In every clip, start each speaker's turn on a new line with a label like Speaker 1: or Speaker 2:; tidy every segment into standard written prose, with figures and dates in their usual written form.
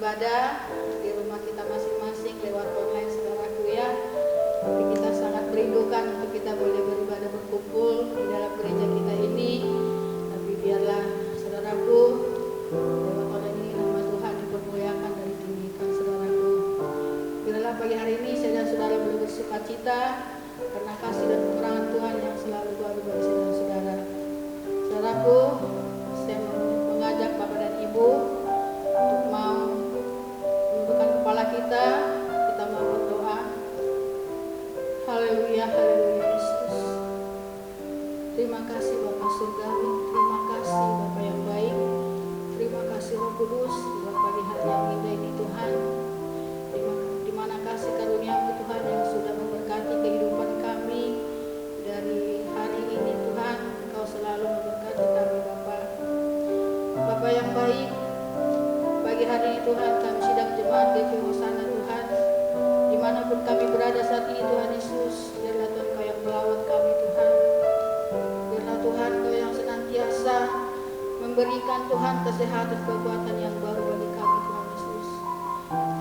Speaker 1: beribadah di rumah kita masing-masing lewat online, saudaraku ya. Tapi kita sangat merindukan untuk kita boleh beribadah berkumpul di dalam gereja kita ini. Tapi biarlah saudaraku, lewat online ini nama Tuhan dipermuliakan dan ditinggikan, saudaraku. Biarlah pagi hari ini saya dan saudara boleh bersukacita karena kasih dan penerangan Tuhan yang selalu baru bagi saya dan saudara. Saudaraku, saya mengajak Bapak dan Ibu untuk mau menundukkan kepala kita mau berdoa. Haleluya, haleluya Yesus. Terima kasih Bapak Surgawi, terima kasih Bapak yang baik, terima kasih Roh Kudus buat pagi hari yang indah ini Tuhan. Di mana kasih karunia-Mu Tuhan yang sudah memberkati kehidupan kami dari hari ini Tuhan. Engkau selalu memberkati kami Bapak. Bapak yang baik, pagi hari ini Tuhan kami sidang jemaat GP Hosana Tuhan. Dimanapun kami berada saat ini Tuhan Yesus, biarlah Tuhan Kau yang melawat kami Tuhan. Biarlah Tuhan Kau yang senantiasa memberikan Tuhan kesehatan kekuatan yang baru bagi kami Tuhan Yesus.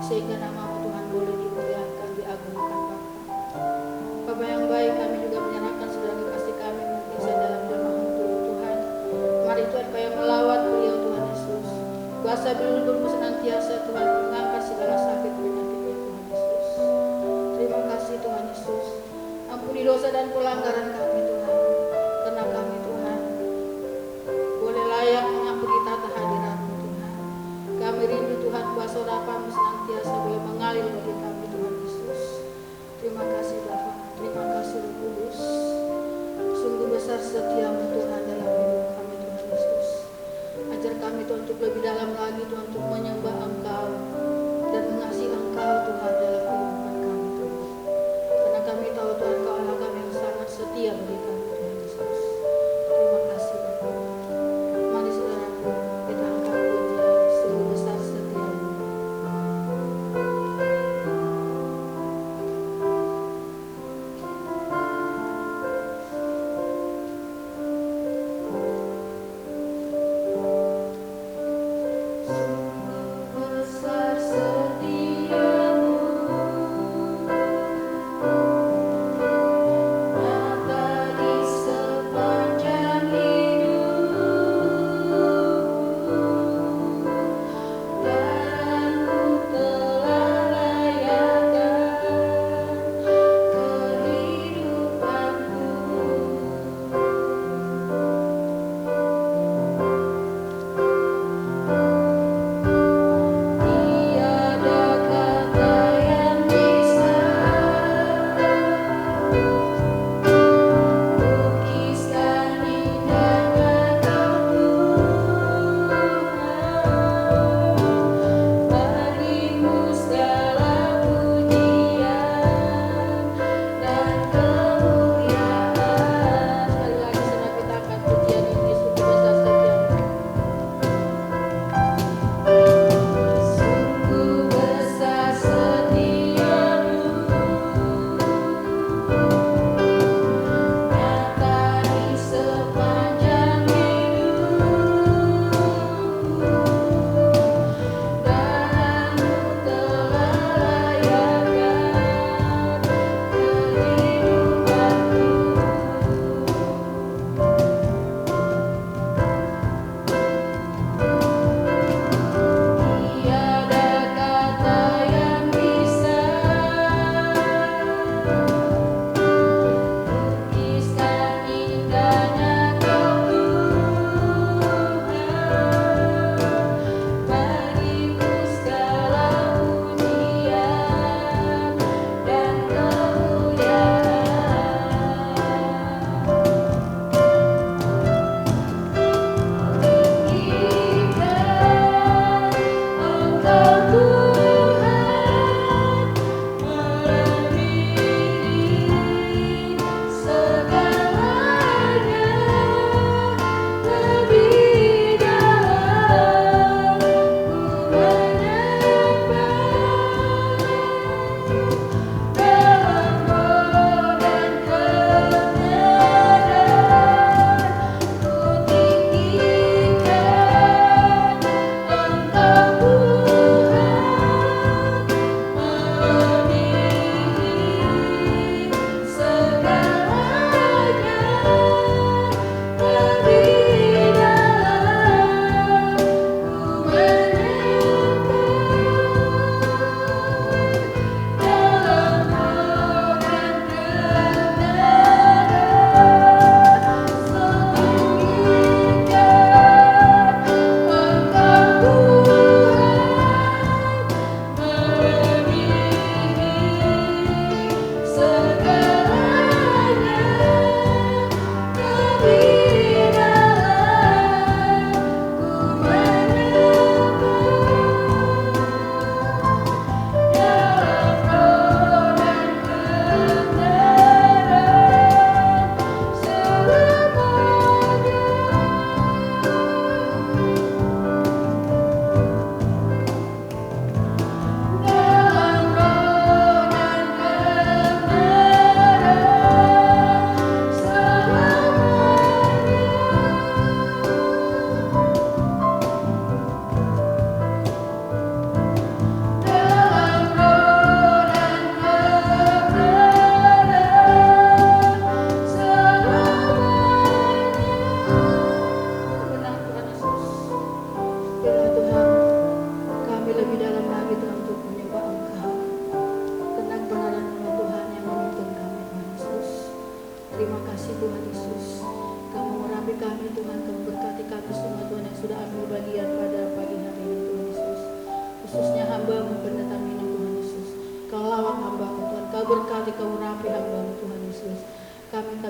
Speaker 1: Sehingga nama-Mu Tuhan boleh dimuliakan, diagungkan Bapa. Bapa yang baik, kami juga menyerahkan segala kasih kami mungkin saya dalam jemaah dulu Tuhan. Mari Tuhan Kau yang melawat beliau Tuhan Yesus. Kuasa bimbing-Mu senantiasa Tuhan mengangkat segala sakit penyakitnya Tuhan Yesus. Terima kasih Tuhan Yesus. Ampuni dosa dan pelanggaran kami Tuhan. Karena kami Tuhan boleh layak mengampuni tata hadirat-Mu Tuhan. Kami rindu Tuhan kuasa Bapa-Mu senantiasa boleh mengalir bagi kami Tuhan Yesus. Terima kasih Bapa. Terima kasih Roh Kudus. Sungguh besar setia-Mu Tuhan dalam hidup kami Tuhan Yesus. Ajar kami Tuhan untuk lebih dalam lagi Tuhan untuk menyembah Engkau dan mengasihi Engkau Tuhan dalam kehidupan kami Tuhan. Karena kami tahu Tuhan Kau Allah kami yang sangat setia bagi kami Tuhan Yesus. Terima kasih Bapa. Mari saudaraku kita angkat pujian sungguh besar setia-Mu. Sungguh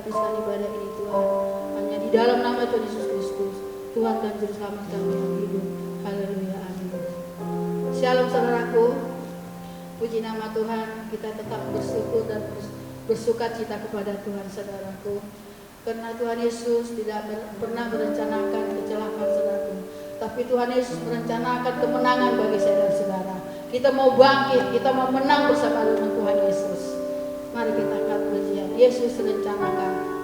Speaker 1: menghabiskan ibadah ini Tuhan. Hanya di dalam nama Tuhan Yesus Kristus, Tuhan dan Juru Selamat kami yang hidup. Haleluya, amin. Shalom saudaraku, puji nama Tuhan. Kita tetap bersyukur dan bersuka cita kepada Tuhan saudaraku. Karena Tuhan Yesus tidak pernah merencanakan kecelakaan saudaraku, tapi Tuhan Yesus merencanakan kemenangan bagi saya dan saudara. Kita mau bangkit, kita mau menang bersama dengan Tuhan Yesus. Mari kita angkat pujian. Yesus rencanakan.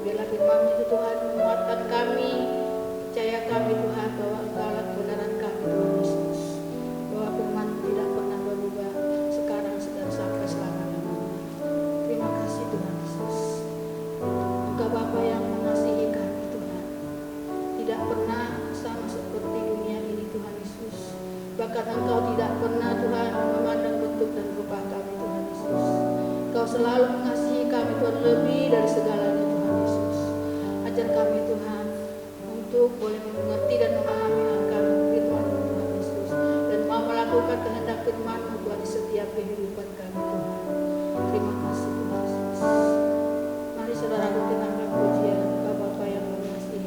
Speaker 1: Biarlah firman itu Tuhan menguatkan kami, percaya kami Tuhan bahwa bahkan Engkau tidak pernah Tuhan memandang bentuk dan rupa kami Tuhan Yesus. Engkau selalu mengasihi kami Tuhan lebih dari segalanya Tuhan Yesus. Ajar kami Tuhan untuk boleh mengerti dan memahami akan firman-Mu Tuhan Yesus, dan mau melakukan kehendak firman-Mu Tuhan di setiap kehidupan kami Tuhan. Terima kasih Tuhan Yesus. Mari saudaraku kita angkat pujian Bapa yang mengasihi.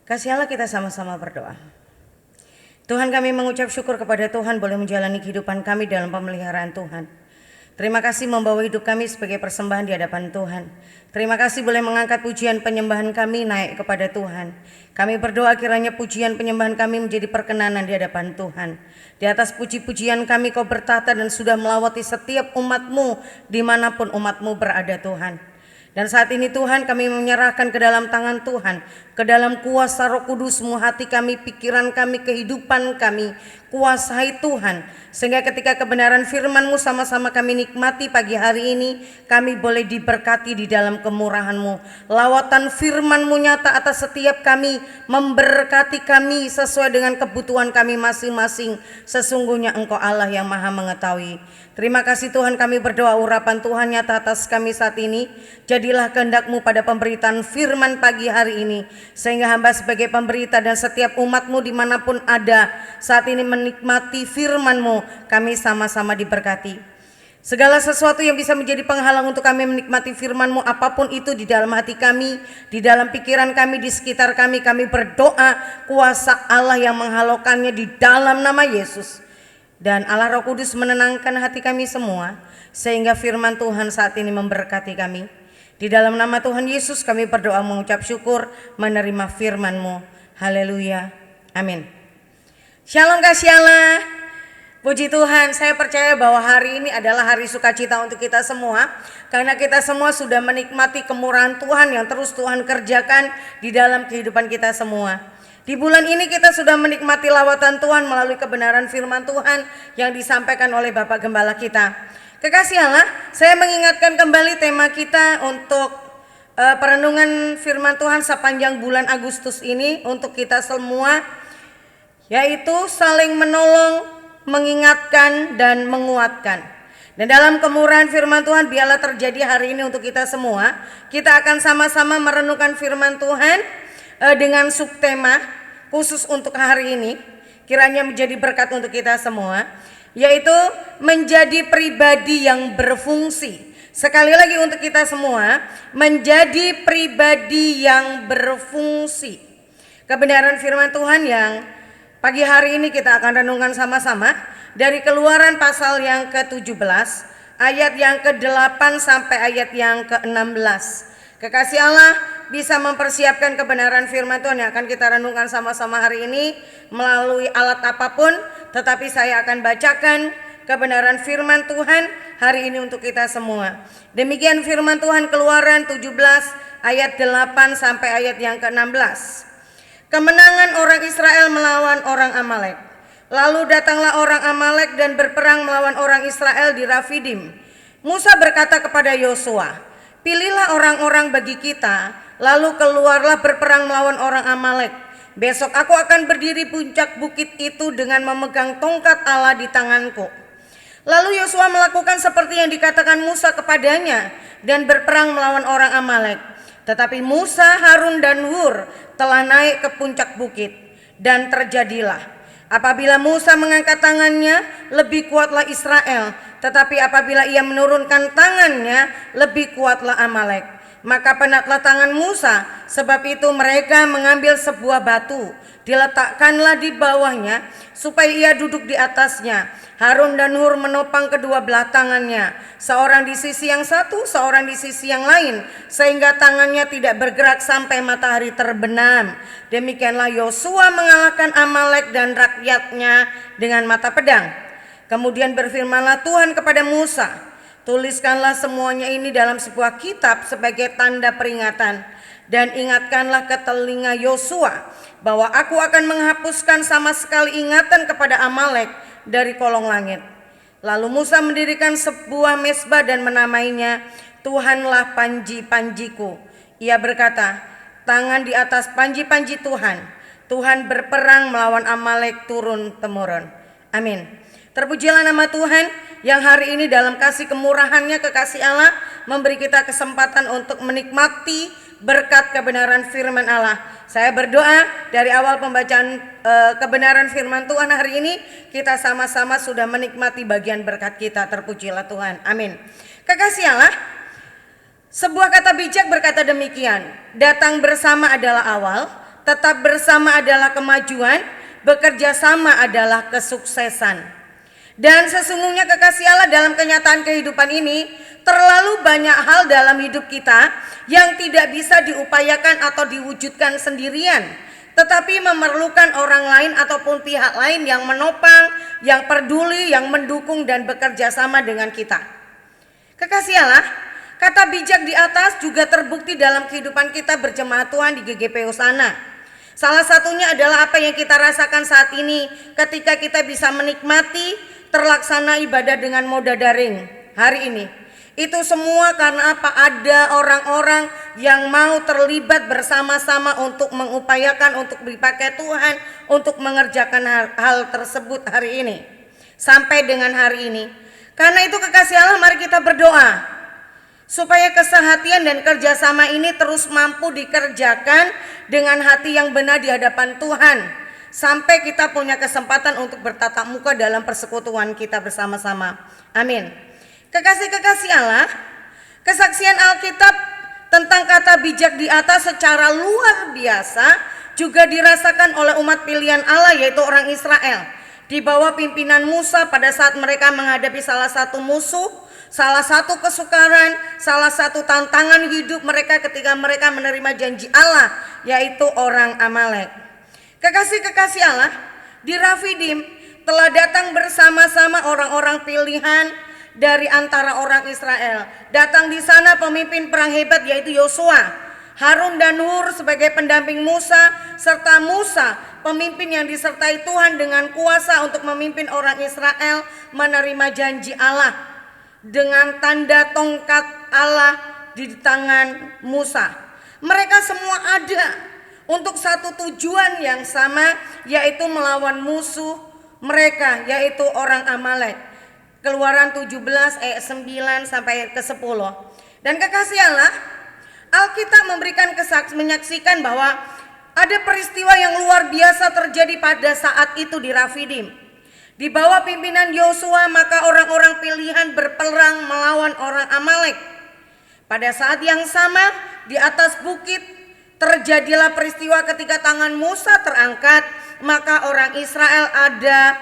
Speaker 2: Kasih Allah, kita sama-sama berdoa. Tuhan, kami mengucap syukur kepada Tuhan boleh menjalani kehidupan kami dalam pemeliharaan Tuhan. Terima kasih membawa hidup kami sebagai persembahan di hadapan Tuhan. Terima kasih boleh mengangkat pujian penyembahan kami naik kepada Tuhan. Kami berdoa kiranya pujian penyembahan kami menjadi perkenanan di hadapan Tuhan. Di atas puji-pujian kami Kau bertahta dan sudah melawati setiap umat-Mu dimanapun umat-Mu berada Tuhan. Dan saat ini Tuhan, kami menyerahkan ke dalam tangan Tuhan Ke dalam kuasa Roh Kudus-Mu hati kami, pikiran kami, kehidupan kami kuasai Tuhan. Sehingga ketika kebenaran firman-Mu sama-sama kami nikmati pagi hari ini, kami boleh diberkati di dalam kemurahan-Mu. Lawatan firman-Mu nyata atas setiap kami, memberkati kami sesuai dengan kebutuhan kami masing-masing. Sesungguhnya Engkau Allah yang Maha mengetahui. Terima kasih Tuhan, kami berdoa urapan Tuhan nyata atas kami saat ini. Jadilah kehendak-Mu pada pemberitaan firman pagi hari ini, sehingga hamba sebagai pemberita dan setiap umat-Mu dimanapun ada saat ini menikmati firman-Mu, kami sama-sama diberkati. Segala sesuatu yang bisa menjadi penghalang untuk kami menikmati firman-Mu, apapun itu di dalam hati kami, di dalam pikiran kami, di sekitar kami berdoa kuasa Allah yang menghalaukannya di dalam nama Yesus. Dan Allah Roh Kudus menenangkan hati kami semua, sehingga firman Tuhan saat ini memberkati kami. Di dalam nama Tuhan Yesus kami berdoa mengucap syukur menerima firman-Mu. Haleluya. Amin. Shalom kasih Allah. Puji Tuhan, saya percaya bahwa hari ini adalah hari sukacita untuk kita semua, karena kita semua sudah menikmati kemurahan Tuhan yang terus Tuhan kerjakan di dalam kehidupan kita semua. Di bulan ini kita sudah menikmati lawatan Tuhan melalui kebenaran firman Tuhan yang disampaikan oleh Bapak Gembala kita. Kekasih Allah, saya mengingatkan kembali tema kita untuk perenungan firman Tuhan sepanjang bulan Agustus ini untuk kita semua, yaitu saling menolong, mengingatkan, dan menguatkan. Dan dalam kemurahan firman Tuhan biarlah terjadi hari ini untuk kita semua. Kita akan sama-sama merenungkan firman Tuhan dengan subtema khusus untuk hari ini, kiranya menjadi berkat untuk kita semua, yaitu menjadi pribadi yang berfungsi. Sekali lagi untuk kita semua, menjadi pribadi yang berfungsi. Kebenaran firman Tuhan yang pagi hari ini kita akan renungkan sama-sama dari Keluaran pasal yang ke-17 ayat yang ke-8 sampai ayat yang ke-16. Kekasih Allah bisa mempersiapkan kebenaran firman Tuhan yang akan kita renungkan sama-sama hari ini melalui alat apapun, tetapi saya akan bacakan kebenaran firman Tuhan hari ini untuk kita semua. Demikian firman Tuhan Keluaran 17 ayat 8 sampai ayat yang ke-16. Kemenangan orang Israel melawan orang Amalek. Lalu datanglah orang Amalek dan berperang melawan orang Israel di Rafidim. Musa berkata kepada Yosua, "Pilihlah orang-orang bagi kita, lalu keluarlah berperang melawan orang Amalek. Besok aku akan berdiri puncak bukit itu dengan memegang tongkat Allah di tanganku." Lalu Yosua melakukan seperti yang dikatakan Musa kepadanya dan berperang melawan orang Amalek. Tetapi Musa, Harun, dan Hur telah naik ke puncak bukit. Dan terjadilah, apabila Musa mengangkat tangannya, lebih kuatlah Israel. Tetapi apabila ia menurunkan tangannya, lebih kuatlah Amalek. Maka penatlah tangan Musa, sebab itu mereka mengambil sebuah batu, diletakkanlah di bawahnya, supaya ia duduk di atasnya. Harun dan Hur menopang kedua belah tangannya, seorang di sisi yang satu, seorang di sisi yang lain, sehingga tangannya tidak bergerak sampai matahari terbenam. Demikianlah Yosua mengalahkan Amalek dan rakyatnya dengan mata pedang. Kemudian berfirmanlah Tuhan kepada Musa, "Tuliskanlah semuanya ini dalam sebuah kitab sebagai tanda peringatan, dan ingatkanlah ke telinga Yosua bahwa aku akan menghapuskan sama sekali ingatan kepada Amalek dari kolong langit." Lalu Musa mendirikan sebuah mezbah dan menamainya Tuhanlah panji-panjiku. Ia berkata, tangan di atas panji-panji Tuhan. Tuhan berperang melawan Amalek turun-temurun. Amin. Terpujilah nama Tuhan yang hari ini dalam kasih kemurahannya, kekasih Allah, memberi kita kesempatan untuk menikmati berkat kebenaran firman Allah. Saya berdoa dari awal pembacaan kebenaran firman Tuhan hari ini, kita sama-sama sudah menikmati bagian berkat kita. Terpujilah Tuhan. Amin. Kekasih Allah, sebuah kata bijak berkata demikian, datang bersama adalah awal, tetap bersama adalah kemajuan, bekerja sama adalah kesuksesan. Dan sesungguhnya kekasih Allah, dalam kenyataan kehidupan ini terlalu banyak hal dalam hidup kita yang tidak bisa diupayakan atau diwujudkan sendirian, tetapi memerlukan orang lain ataupun pihak lain yang menopang, yang peduli, yang mendukung dan bekerja sama dengan kita. Kekasih Allah, kata bijak di atas juga terbukti dalam kehidupan kita berjemaat Tuhan di GGP Hosana. Salah satunya adalah apa yang kita rasakan saat ini ketika kita bisa menikmati terlaksana ibadah dengan moda daring hari ini. Itu semua karena apa? Ada orang-orang yang mau terlibat bersama-sama untuk mengupayakan, untuk dipakai Tuhan, untuk mengerjakan hal tersebut hari ini. Sampai dengan hari ini. Karena itu kekasih Allah, mari kita berdoa supaya kesehatian dan kerjasama ini terus mampu dikerjakan dengan hati yang benar di hadapan Tuhan. Sampai kita punya kesempatan untuk bertatap muka dalam persekutuan kita bersama-sama. Amin. Kekasih-kekasih Allah, kesaksian Alkitab tentang kata bijak di atas secara luar biasa juga dirasakan oleh umat pilihan Allah, yaitu orang Israel, di bawah pimpinan Musa pada saat mereka menghadapi salah satu musuh, salah satu kesukaran, salah satu tantangan hidup mereka ketika mereka menerima janji Allah, yaitu orang Amalek. Kekasih-kekasih Allah, di Rafidim telah datang bersama-sama orang-orang pilihan dari antara orang Israel. Datang di sana pemimpin perang hebat, yaitu Yosua, Harun dan Hur sebagai pendamping Musa, serta Musa, pemimpin yang disertai Tuhan dengan kuasa untuk memimpin orang Israel menerima janji Allah dengan tanda tongkat Allah di tangan Musa. Mereka semua ada untuk satu tujuan yang sama, yaitu melawan musuh mereka, yaitu orang Amalek. Keluaran 17 ayat 9 sampai ke 10. Dan kekasih Allah, Alkitab memberikan menyaksikan bahwa ada peristiwa yang luar biasa terjadi pada saat itu di Rafidim. Di bawah pimpinan Yosua, maka orang-orang pilihan berperang melawan orang Amalek. Pada saat yang sama, di atas bukit terjadilah peristiwa ketika tangan Musa terangkat, maka orang Israel ada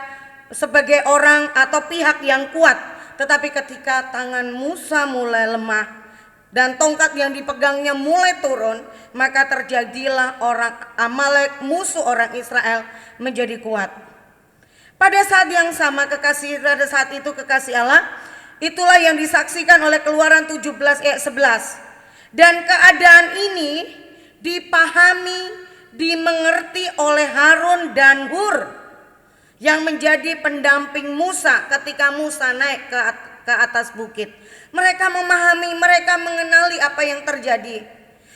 Speaker 2: sebagai orang atau pihak yang kuat. Tetapi ketika tangan Musa mulai lemah dan tongkat yang dipegangnya mulai turun, maka terjadilah orang Amalek, musuh orang Israel, menjadi kuat. Pada saat yang sama pada saat itu kekasih Allah, itulah yang disaksikan oleh Keluaran 17 ayat 11. Dan keadaan ini dipahami, dimengerti oleh Harun dan Hur yang menjadi pendamping Musa ketika Musa naik ke atas bukit. Mereka memahami, mereka mengenali apa yang terjadi.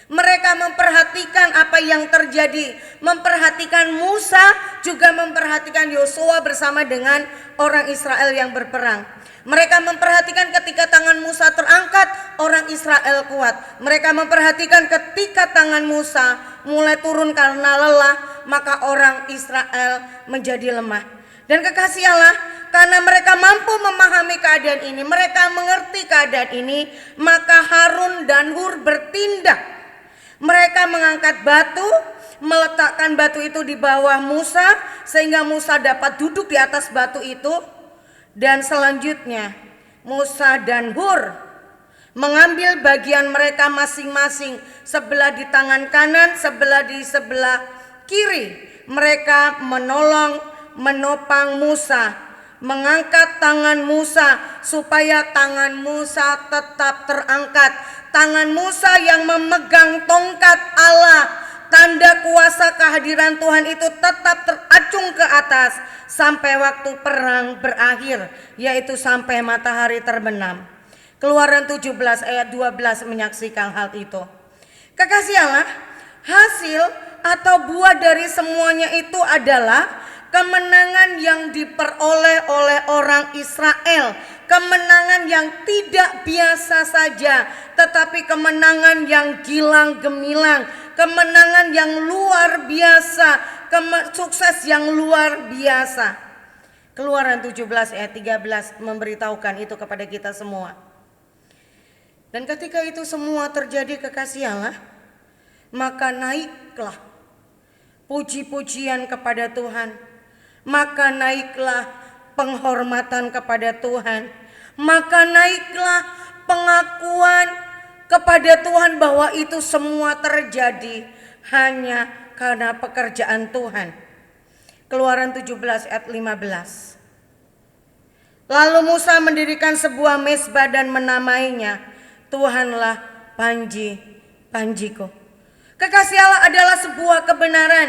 Speaker 2: Mereka memperhatikan apa yang terjadi, memperhatikan Musa, juga memperhatikan Yosua bersama dengan orang Israel yang berperang. Mereka memperhatikan ketika tangan Musa terangkat, orang Israel kuat. Mereka memperhatikan ketika tangan Musa mulai turun karena lelah, maka orang Israel menjadi lemah. Dan kekasih Allah, karena mereka mampu memahami keadaan ini, mereka mengerti keadaan ini, maka Harun dan Hur bertindak. Mereka mengangkat batu, meletakkan batu itu di bawah Musa, sehingga Musa dapat duduk di atas batu itu. Dan selanjutnya Musa dan Hur mengambil bagian mereka masing-masing, sebelah di tangan kanan, sebelah di sebelah kiri. Mereka menopang Musa, mengangkat tangan Musa supaya tangan Musa tetap terangkat. Tangan Musa yang memegang tongkat Allah, tanda kuasa kehadiran Tuhan itu tetap teracung ke atas sampai waktu perang berakhir, yaitu sampai matahari terbenam. Keluaran 17 ayat 12 menyaksikan hal itu. Kekasih Allah, hasil atau buah dari semuanya itu adalah kemenangan yang diperoleh oleh orang Israel. Kemenangan yang tidak biasa saja, tetapi kemenangan yang gilang gemilang, kemenangan yang luar biasa, sukses yang luar biasa. Keluaran 17 ayat 13 memberitahukan itu kepada kita semua. Dan ketika itu semua terjadi kekasih Allah, maka naiklah puji-pujian kepada Tuhan, maka naiklah penghormatan kepada Tuhan, maka naiklah pengakuan kepada Tuhan bahwa itu semua terjadi hanya karena pekerjaan Tuhan. Keluaran 17 ayat 15. Lalu Musa mendirikan sebuah mezbah dan menamainya Tuhanlah panji-panjiku. Kekasih Allah adalah sebuah kebenaran.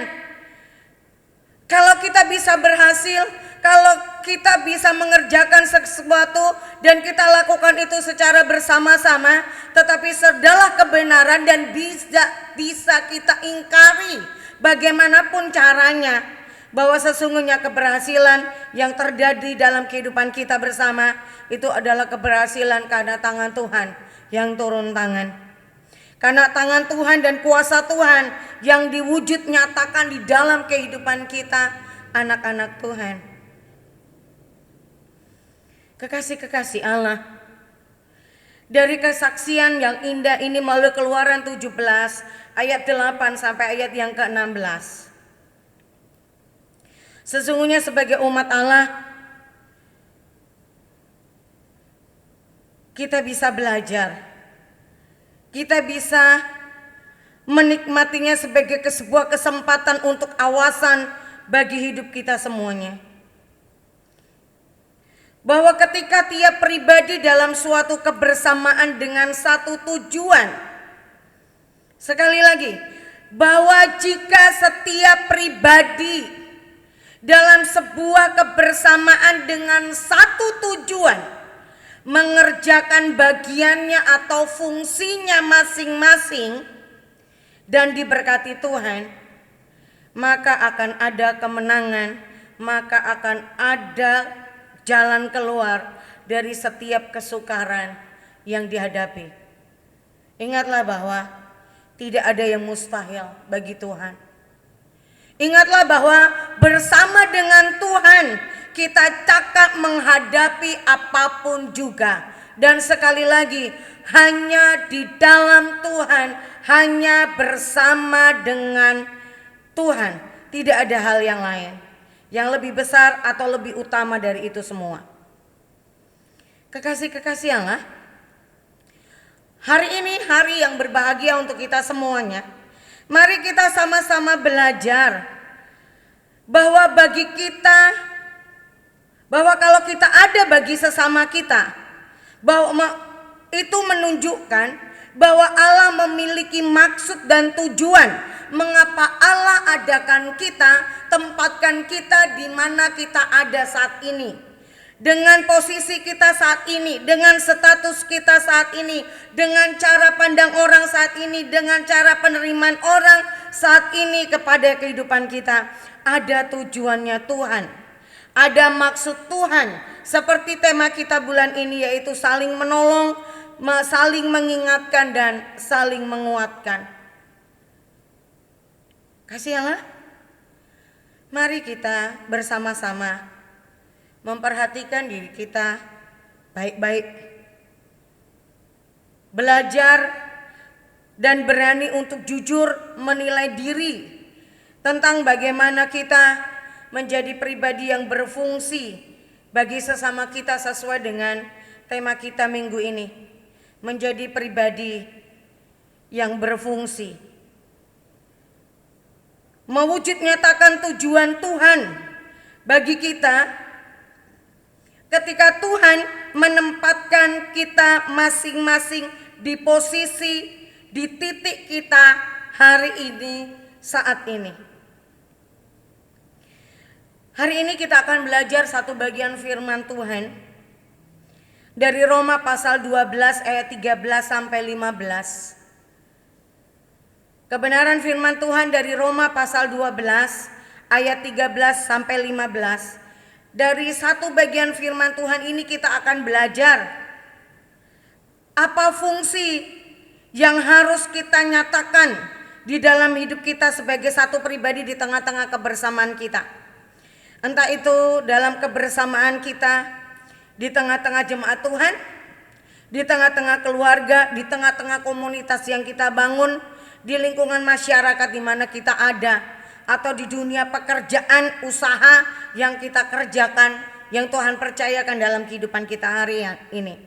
Speaker 2: Kalau kita bisa berhasil, kalau kita bisa mengerjakan sesuatu dan kita lakukan itu secara bersama-sama, tetapi sedalah kebenaran dan bisa kita ingkari bagaimanapun caranya, bahwa sesungguhnya keberhasilan yang terjadi dalam kehidupan kita bersama itu adalah keberhasilan karena tangan Tuhan yang turun tangan. Karena tangan Tuhan dan kuasa Tuhan yang diwujud nyatakan di dalam kehidupan kita, anak-anak Tuhan. Kekasih-kekasih Allah, dari kesaksian yang indah ini melalui Keluaran 17 ayat 8 sampai ayat yang ke-16. Sesungguhnya sebagai umat Allah, kita bisa belajar. Kita bisa menikmatinya sebagai sebuah kesempatan untuk awasan bagi hidup kita semuanya. Bahwa ketika tiap pribadi dalam suatu kebersamaan dengan satu tujuan. Sekali lagi, bahwa jika setiap pribadi dalam sebuah kebersamaan dengan satu tujuan, mengerjakan bagiannya atau fungsinya masing-masing dan diberkati Tuhan, maka akan ada kemenangan, maka akan ada jalan keluar dari setiap kesukaran yang dihadapi. Ingatlah bahwa tidak ada yang mustahil bagi Tuhan. Ingatlah bahwa bersama dengan Tuhan kita cakap menghadapi apapun juga. Dan sekali lagi, hanya di dalam Tuhan, hanya bersama dengan Tuhan. Tidak ada hal yang lain yang lebih besar atau lebih utama dari itu semua. Kekasih-kekasih Allah, hari ini hari yang berbahagia untuk kita semuanya. Mari kita sama-sama belajar bahwa bagi kita, bahwa kalau kita ada bagi sesama kita, bahwa itu menunjukkan bahwa Allah memiliki maksud dan tujuan mengapa Allah adakan kita, tempatkan kita di mana kita ada saat ini. Dengan posisi kita saat ini, dengan status kita saat ini, dengan cara pandang orang saat ini, dengan cara penerimaan orang saat ini kepada kehidupan kita, ada tujuannya Tuhan, ada maksud Tuhan. Seperti tema kita bulan ini, yaitu saling menolong, saling mengingatkan, dan saling menguatkan. Kasih Allah, mari kita bersama-sama memperhatikan diri kita baik-baik, belajar dan berani untuk jujur menilai diri tentang bagaimana kita menjadi pribadi yang berfungsi bagi sesama kita sesuai dengan tema kita minggu ini, menjadi pribadi yang berfungsi, mewujud nyatakan tujuan Tuhan bagi kita. Ketika Tuhan menempatkan kita masing-masing di posisi, di titik kita hari ini, saat ini. Hari ini kita akan belajar satu bagian firman Tuhan dari Roma pasal 12 ayat 13 sampai 15. Kebenaran firman Tuhan dari Roma pasal 12 ayat 13 sampai 15. Dari satu bagian firman Tuhan ini kita akan belajar apa fungsi yang harus kita nyatakan di dalam hidup kita sebagai satu pribadi di tengah-tengah kebersamaan kita. Entah itu dalam kebersamaan kita di tengah-tengah jemaat Tuhan, di tengah-tengah keluarga, di tengah-tengah komunitas yang kita bangun, di lingkungan masyarakat di mana kita ada, atau di dunia pekerjaan usaha yang kita kerjakan, yang Tuhan percayakan dalam kehidupan kita hari ini.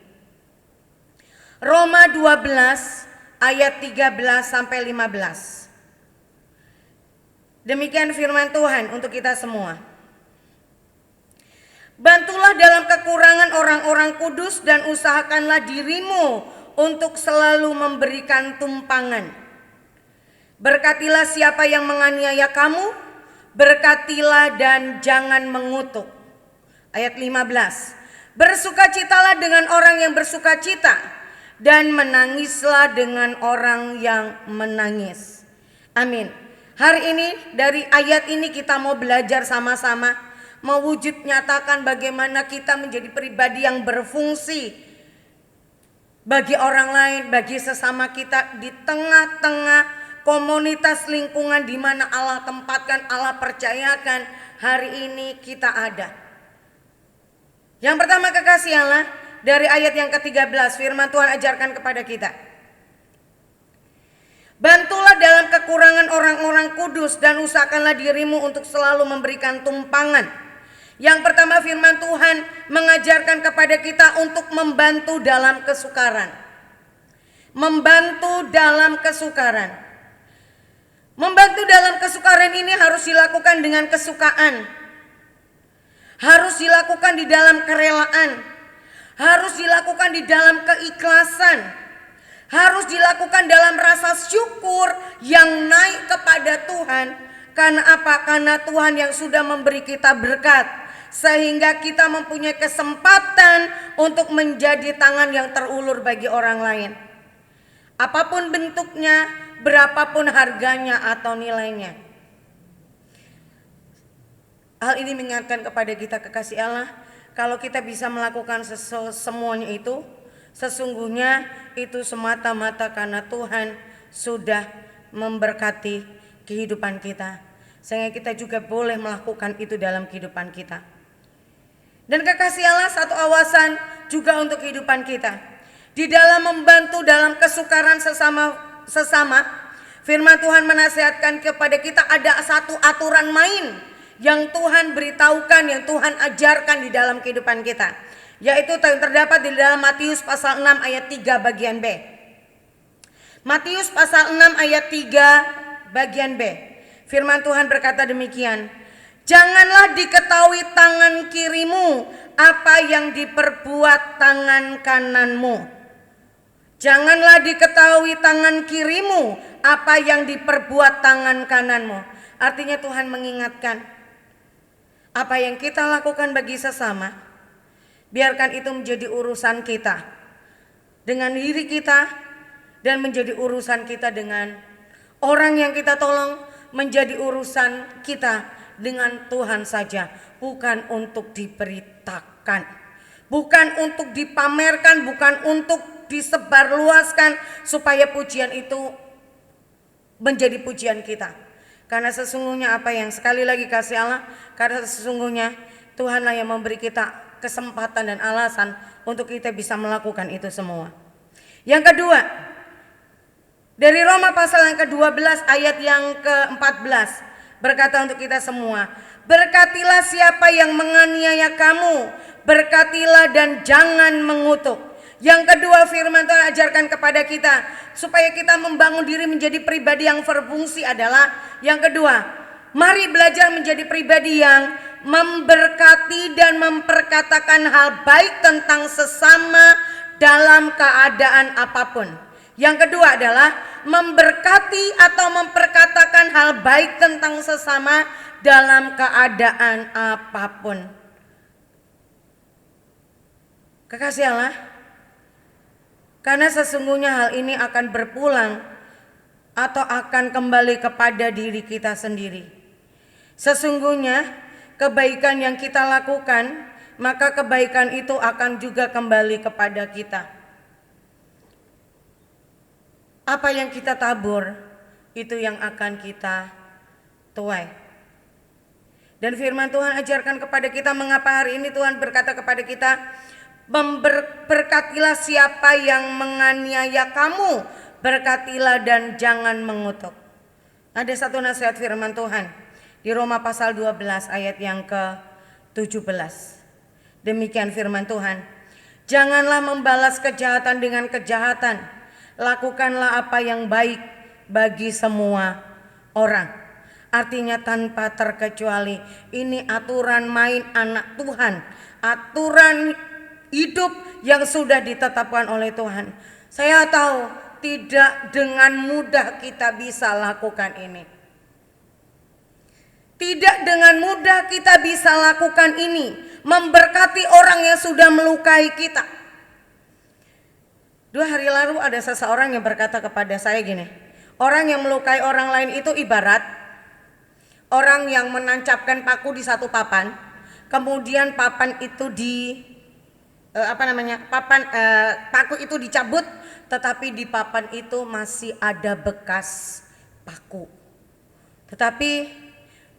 Speaker 2: Roma 12 ayat 13 sampai 15. Demikian firman Tuhan untuk kita semua. Bantulah dalam kekurangan orang-orang kudus dan usahakanlah dirimu untuk selalu memberikan tumpangan. Berkatilah siapa yang menganiaya kamu, berkatilah dan jangan mengutuk. Ayat 15. Bersukacitalah dengan orang yang bersukacita, dan menangislah dengan orang yang menangis. Amin. Hari ini dari ayat ini kita mau belajar sama-sama, mewujud nyatakan bagaimana kita menjadi pribadi yang berfungsi bagi orang lain, bagi sesama kita di tengah-tengah komunitas lingkungan di mana Allah tempatkan, Allah percayakan hari ini kita ada. Yang pertama, kekasih Allah, dari ayat yang ke-13 firman Tuhan ajarkan kepada kita. Bantulah dalam kekurangan orang-orang kudus dan usahakanlah dirimu untuk selalu memberikan tumpangan. Yang pertama, firman Tuhan mengajarkan kepada kita untuk membantu dalam kesukaran. Membantu dalam kesukaran. Membantu dalam kesukaran ini harus dilakukan dengan kesukaan. Harus dilakukan di dalam kerelaan. Harus dilakukan di dalam keikhlasan. Harus dilakukan dalam rasa syukur yang naik kepada Tuhan. Karena apa? Karena Tuhan yang sudah memberi kita berkat, sehingga kita mempunyai kesempatan untuk menjadi tangan yang terulur bagi orang lain. Apapun bentuknya, berapapun harganya atau nilainya. Hal ini mengingatkan kepada kita, kekasih Allah, kalau kita bisa melakukan semuanya itu, sesungguhnya itu semata-mata karena Tuhan sudah memberkati kehidupan kita, sehingga kita juga boleh melakukan itu dalam kehidupan kita. Dan kekasih Allah, satu awasan juga untuk kehidupan kita, di dalam membantu dalam kesukaran sesama, firman Tuhan menasihatkan kepada kita ada satu aturan main yang Tuhan beritahukan, yang Tuhan ajarkan di dalam kehidupan kita, yaitu terdapat di dalam Matius pasal 6 ayat 3 bagian B. Matius pasal 6 ayat 3 bagian B. Firman Tuhan berkata demikian. Janganlah diketahui tangan kirimu apa yang diperbuat tangan kananmu. Janganlah diketahui tangan kirimu apa yang diperbuat tangan kananmu. Artinya Tuhan mengingatkan, apa yang kita lakukan bagi sesama, biarkan itu menjadi urusan kita dengan diri kita, dan menjadi urusan kita dengan orang yang kita tolong, menjadi urusan kita dengan Tuhan saja, bukan untuk diberitakan, bukan untuk dipamerkan, bukan untuk disebarluaskan supaya pujian itu menjadi pujian kita. Karena sesungguhnya apa yang sekali lagi kasih Allah, karena sesungguhnya Tuhanlah yang memberi kita kesempatan dan alasan untuk kita bisa melakukan itu semua. Yang kedua, dari Roma pasal yang ke-12 ayat yang ke-14 berkata untuk kita semua, berkatilah siapa yang menganiaya kamu, berkatilah dan jangan mengutuk. Yang kedua, firman Tuhan ajarkan kepada kita supaya kita membangun diri menjadi pribadi yang berfungsi adalah yang kedua, mari belajar menjadi pribadi yang memberkati dan memperkatakan hal baik tentang sesama dalam keadaan apapun. Yang kedua adalah memberkati atau memperkatakan hal baik tentang sesama dalam keadaan apapun. Kekasih Allah, karena sesungguhnya hal ini akan berpulang atau akan kembali kepada diri kita sendiri. Sesungguhnya kebaikan yang kita lakukan, maka kebaikan itu akan juga kembali kepada kita. Apa yang kita tabur, itu yang akan kita tuai. Dan firman Tuhan ajarkan kepada kita, mengapa hari ini Tuhan berkata kepada kita, berkatilah siapa yang menganiaya kamu, berkatilah dan jangan mengutuk. Ada satu nasihat firman Tuhan di Roma pasal 12 ayat yang ke-17. Demikian firman Tuhan, janganlah membalas kejahatan dengan kejahatan, lakukanlah apa yang baik bagi semua orang. Artinya tanpa terkecuali, ini aturan main anak Tuhan, aturan hidup yang sudah ditetapkan oleh Tuhan. Saya tahu tidak dengan mudah kita bisa lakukan ini. Tidak dengan mudah kita bisa lakukan ini, memberkati orang yang sudah melukai kita. 2 hari lalu ada seseorang yang berkata kepada saya gini, orang yang melukai orang lain itu ibarat orang yang menancapkan paku di satu papan, kemudian papan itu paku itu dicabut, tetapi di papan itu masih ada bekas paku. Tetapi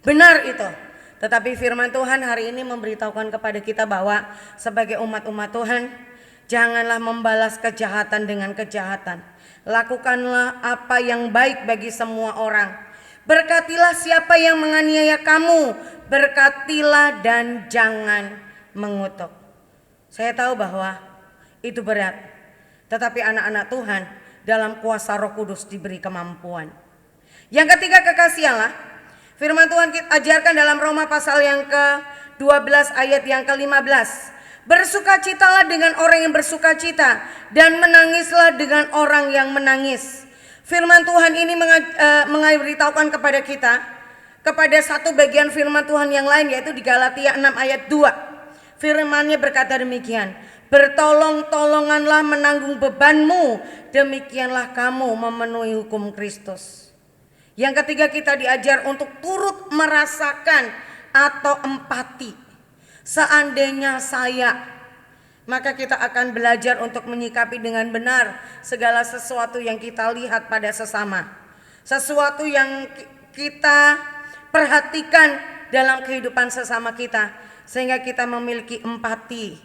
Speaker 2: benar itu. Tetapi firman Tuhan hari ini memberitahukan kepada kita bahwa sebagai umat-umat Tuhan, janganlah membalas kejahatan dengan kejahatan. Lakukanlah apa yang baik bagi semua orang. Berkatilah siapa yang menganiaya kamu, berkatilah dan jangan mengutuk. Saya tahu bahwa itu berat, tetapi anak-anak Tuhan dalam kuasa Roh Kudus diberi kemampuan. Yang ketiga, kekasih Allah. Firman Tuhan kita ajarkan dalam Roma pasal yang ke-12 ayat yang ke-15. Bersukacitalah dengan orang yang bersukacita dan menangislah dengan orang yang menangis. Firman Tuhan ini memberitahukan kepada kita kepada satu bagian firman Tuhan yang lain, yaitu di Galatia 6 ayat 2. Firman-Nya berkata demikian, bertolong-tolonganlah menanggung bebanmu, demikianlah kamu memenuhi hukum Kristus. Yang ketiga, kita diajar untuk turut merasakan atau empati. Seandainya saya, maka kita akan belajar untuk menyikapi dengan benar segala sesuatu yang kita lihat pada sesama. Sesuatu yang kita perhatikan dalam kehidupan sesama kita, sehingga kita memiliki empati.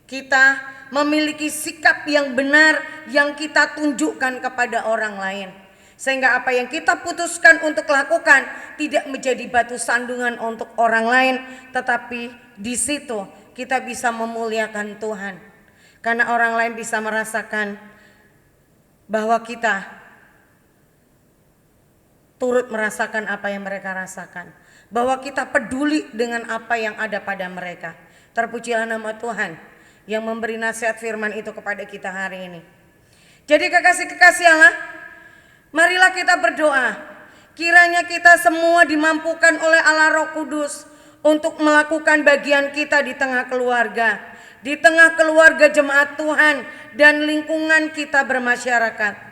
Speaker 2: Kita memiliki sikap yang benar yang kita tunjukkan kepada orang lain. Sehingga apa yang kita putuskan untuk lakukan tidak menjadi batu sandungan untuk orang lain, tetapi di situ kita bisa memuliakan Tuhan. Karena orang lain bisa merasakan bahwa kita turut merasakan apa yang mereka rasakan, bahwa kita peduli dengan apa yang ada pada mereka. Terpujilah nama Tuhan yang memberi nasihat firman itu kepada kita hari ini. Jadi kekasih-kekasih Allah, marilah kita berdoa, kiranya kita semua dimampukan oleh Allah Roh Kudus untuk melakukan bagian kita di tengah keluarga, jemaat Tuhan dan lingkungan kita bermasyarakat.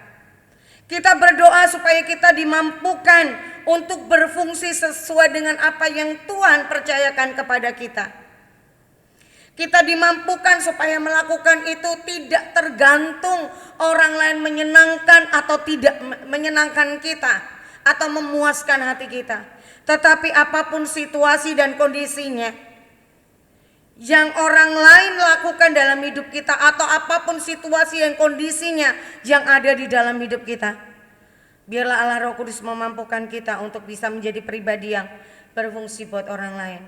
Speaker 2: Kita berdoa supaya kita dimampukan untuk berfungsi sesuai dengan apa yang Tuhan percayakan kepada kita. Kita dimampukan supaya melakukan itu tidak tergantung orang lain menyenangkan atau tidak menyenangkan kita atau memuaskan hati kita. Tetapi apapun situasi dan kondisinya yang orang lain lakukan dalam hidup kita, atau apapun situasi dan kondisinya yang ada di dalam hidup kita, biarlah Allah Roh Kudus memampukan kita untuk bisa menjadi pribadi yang berfungsi buat orang lain.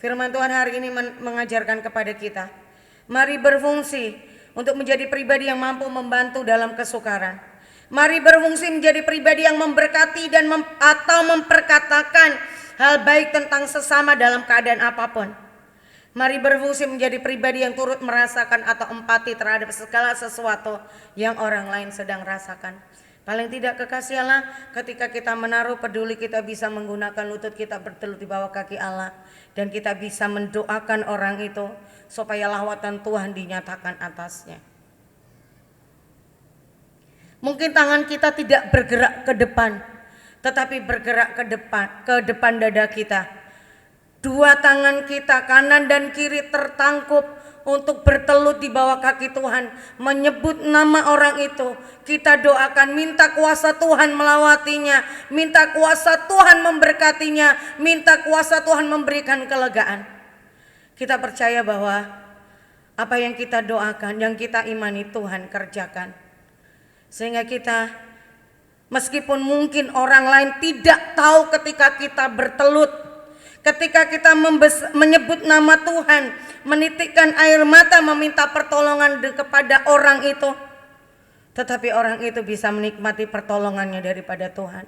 Speaker 2: Firman Tuhan hari ini mengajarkan kepada kita, mari berfungsi untuk menjadi pribadi yang mampu membantu dalam kesukaran. Mari berfungsi menjadi pribadi yang memberkati dan atau memperkatakan hal baik tentang sesama dalam keadaan apapun. Mari berfungsi menjadi pribadi yang turut merasakan atau empati terhadap segala sesuatu yang orang lain sedang rasakan. Paling tidak kekasih Allah, ketika kita menaruh peduli, kita bisa menggunakan lutut kita bertelut di bawah kaki Allah. Dan kita bisa mendoakan orang itu supaya lawatan Tuhan dinyatakan atasnya. Mungkin tangan kita tidak bergerak ke depan, tetapi bergerak ke depan dada kita. 2 tangan kita kanan dan kiri tertangkup untuk bertelut di bawah kaki Tuhan, menyebut nama orang itu. Kita doakan, minta kuasa Tuhan melawatinya, minta kuasa Tuhan memberkatinya, minta kuasa Tuhan memberikan kelegaan. Kita percaya bahwa apa yang kita doakan, yang kita imani, Tuhan kerjakan. Sehingga kita, meskipun mungkin orang lain tidak tahu ketika kita bertelut, ketika kita menyebut nama Tuhan, menitikkan air mata meminta pertolongan kepada orang itu, tetapi orang itu bisa menikmati pertolongannya daripada Tuhan.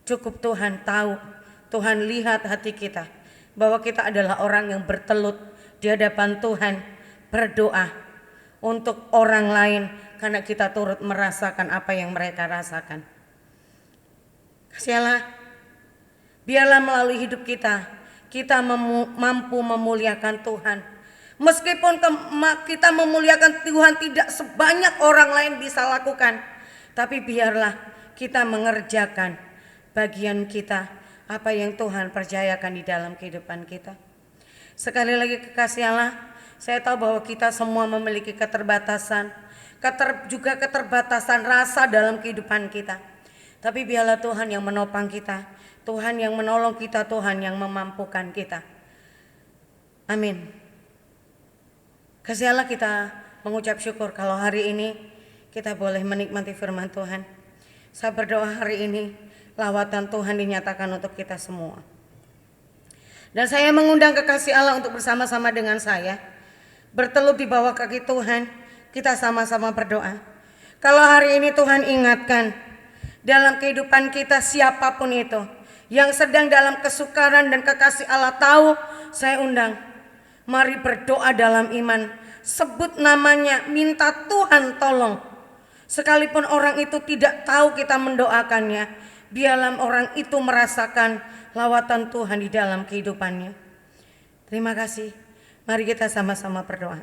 Speaker 2: Cukup Tuhan tahu, Tuhan lihat hati kita, bahwa kita adalah orang yang bertelut di hadapan Tuhan, berdoa untuk orang lain karena kita turut merasakan apa yang mereka rasakan. Kasih Allah, biarlah melalui hidup kita mampu memuliakan Tuhan. Meskipun kita memuliakan Tuhan tidak sebanyak orang lain bisa lakukan, tapi biarlah kita mengerjakan bagian kita, apa yang Tuhan percayakan di dalam kehidupan kita. Sekali lagi kekasih Allah, saya tahu bahwa kita semua memiliki keterbatasan, juga keterbatasan rasa dalam kehidupan kita. Tapi biarlah Tuhan yang menopang kita, Tuhan yang menolong kita, Tuhan yang memampukan kita. Amin. Kasih Allah, kita mengucap syukur kalau hari ini kita boleh menikmati firman Tuhan. Saya berdoa hari ini lawatan Tuhan dinyatakan untuk kita semua. Dan saya mengundang kekasih Allah untuk bersama-sama dengan saya bertelup di bawah kaki Tuhan. Kita sama-sama berdoa. Kalau hari ini Tuhan ingatkan dalam kehidupan kita siapapun itu yang sedang dalam kesukaran dan kekasih Allah tahu, saya undang. Mari berdoa dalam iman. Sebut namanya, minta Tuhan tolong. Sekalipun orang itu tidak tahu kita mendoakannya, biarlah orang itu merasakan lawatan Tuhan di dalam kehidupannya. Terima kasih. Mari kita sama-sama berdoa.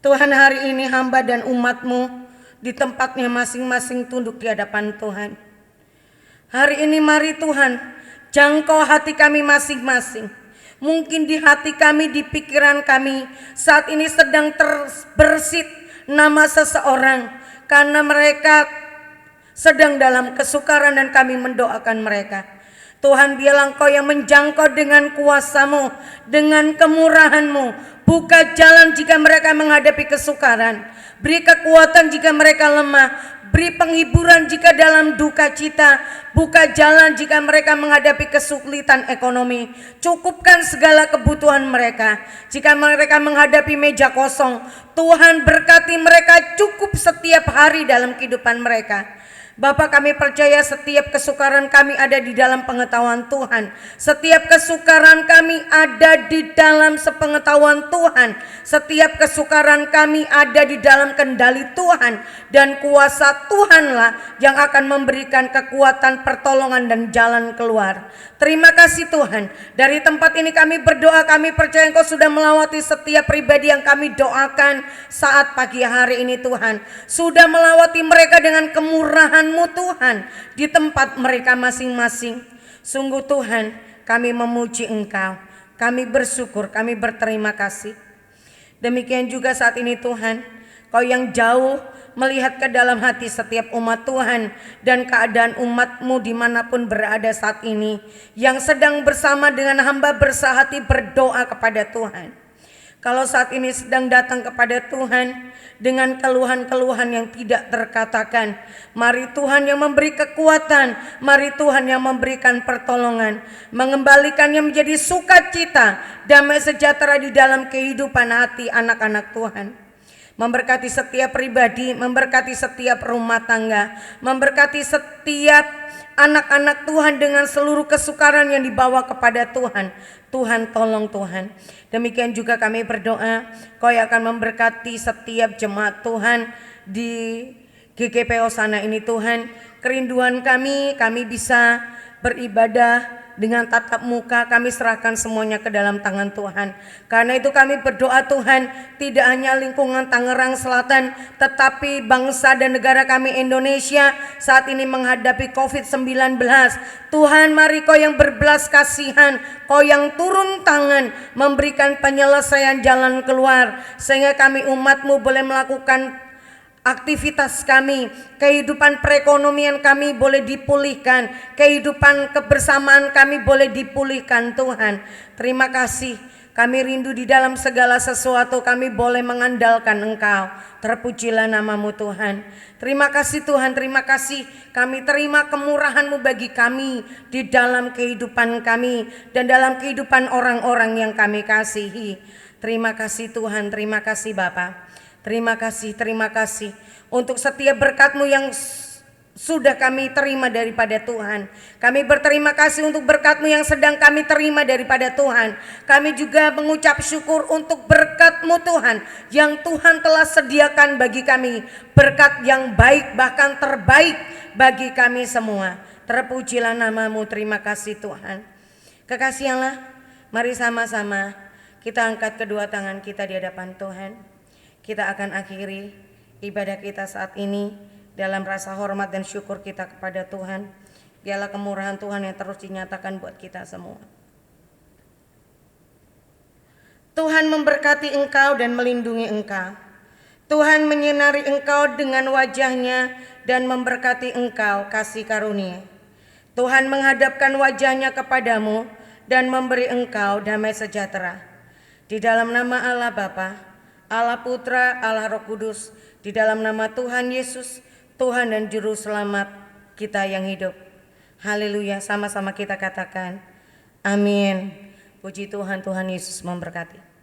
Speaker 2: Tuhan, hari ini hamba dan umat-Mu di tempatnya masing-masing tunduk di hadapan Tuhan. Hari ini mari Tuhan, jangkau hati kami masing-masing. Mungkin di hati kami, di pikiran kami saat ini sedang terbersit nama seseorang karena mereka sedang dalam kesukaran dan kami mendoakan mereka. Tuhan, biarlah Engkau yang menjangkau dengan kuasa-Mu, dengan kemurahan-Mu. Buka jalan jika mereka menghadapi kesukaran. Beri kekuatan jika mereka lemah. Beri penghiburan jika dalam duka cita. Buka jalan jika mereka menghadapi kesulitan ekonomi. Cukupkan segala kebutuhan mereka. Jika mereka menghadapi meja kosong, Tuhan berkati mereka cukup setiap hari dalam kehidupan mereka. Bapa, kami percaya setiap kesukaran kami ada di dalam pengetahuan Tuhan. Setiap kesukaran kami ada di dalam sepengetahuan Tuhan. Setiap kesukaran kami ada di dalam kendali Tuhan. Dan kuasa Tuhanlah yang akan memberikan kekuatan, pertolongan dan jalan keluar. Terima kasih Tuhan. Dari tempat ini kami berdoa, kami percaya Engkau sudah melawati setiap pribadi yang kami doakan saat pagi hari ini Tuhan. Sudah melawati mereka dengan kemurahan-Mu Tuhan di tempat mereka masing-masing. Sungguh Tuhan, kami memuji Engkau, kami bersyukur, kami berterima kasih. Demikian juga saat ini Tuhan, Kau yang jauh melihat ke dalam hati setiap umat Tuhan dan keadaan umat-Mu dimanapun berada saat ini, yang sedang bersama dengan hamba bersahati berdoa kepada Tuhan. Kalau saat ini sedang datang kepada Tuhan dengan keluhan-keluhan yang tidak terkatakan, mari Tuhan yang memberi kekuatan, mari Tuhan yang memberikan pertolongan, mengembalikannya menjadi sukacita, damai sejahtera di dalam kehidupan hati anak-anak Tuhan. Memberkati setiap pribadi, memberkati setiap rumah tangga, memberkati setiap anak-anak Tuhan dengan seluruh kesukaran yang dibawa kepada Tuhan. Tuhan tolong Tuhan. Demikian juga kami berdoa, Kau yang akan memberkati setiap jemaat Tuhan di GKPO sana ini Tuhan. Kerinduan kami bisa beribadah dengan tatap muka, kami serahkan semuanya ke dalam tangan Tuhan. Karena itu kami berdoa Tuhan, tidak hanya lingkungan Tangerang Selatan, tetapi bangsa dan negara kami Indonesia saat ini menghadapi COVID-19. Tuhan, mari Kau yang berbelas kasihan, Kau yang turun tangan memberikan penyelesaian jalan keluar, sehingga kami umat-Mu boleh melakukan aktivitas kami, kehidupan perekonomian kami boleh dipulihkan, kehidupan kebersamaan kami boleh dipulihkan Tuhan. Terima kasih, kami rindu di dalam segala sesuatu kami boleh mengandalkan Engkau. Terpujilah nama-Mu Tuhan. Terima kasih Tuhan, terima kasih kami terima kemurahan-Mu bagi kami di dalam kehidupan kami dan dalam kehidupan orang-orang yang kami kasihi. Terima kasih Tuhan, terima kasih Bapa. Terima kasih untuk setiap berkat-Mu yang sudah kami terima daripada Tuhan. Kami berterima kasih untuk berkat-Mu yang sedang kami terima daripada Tuhan. Kami juga mengucap syukur untuk berkat-Mu Tuhan, yang Tuhan telah sediakan bagi kami. Berkat yang baik, bahkan terbaik bagi kami semua. Terpujilah nama-Mu, terima kasih Tuhan. Kekasih Allah, mari sama-sama kita angkat kedua tangan kita di hadapan Tuhan. Kita akan akhiri ibadah kita saat ini dalam rasa hormat dan syukur kita kepada Tuhan. Biarlah kemurahan Tuhan yang terus dinyatakan buat kita semua. Tuhan memberkati engkau dan melindungi engkau. Tuhan menyinari engkau dengan wajah-Nya dan memberkati engkau kasih karunia. Tuhan menghadapkan wajah-Nya kepadamu dan memberi engkau damai sejahtera. Di dalam nama Allah Bapa, Allah Putra, Allah Roh Kudus, di dalam nama Tuhan Yesus, Tuhan dan Juru Selamat kita yang hidup. Haleluya, sama-sama kita katakan amin. Puji Tuhan, Tuhan Yesus memberkati.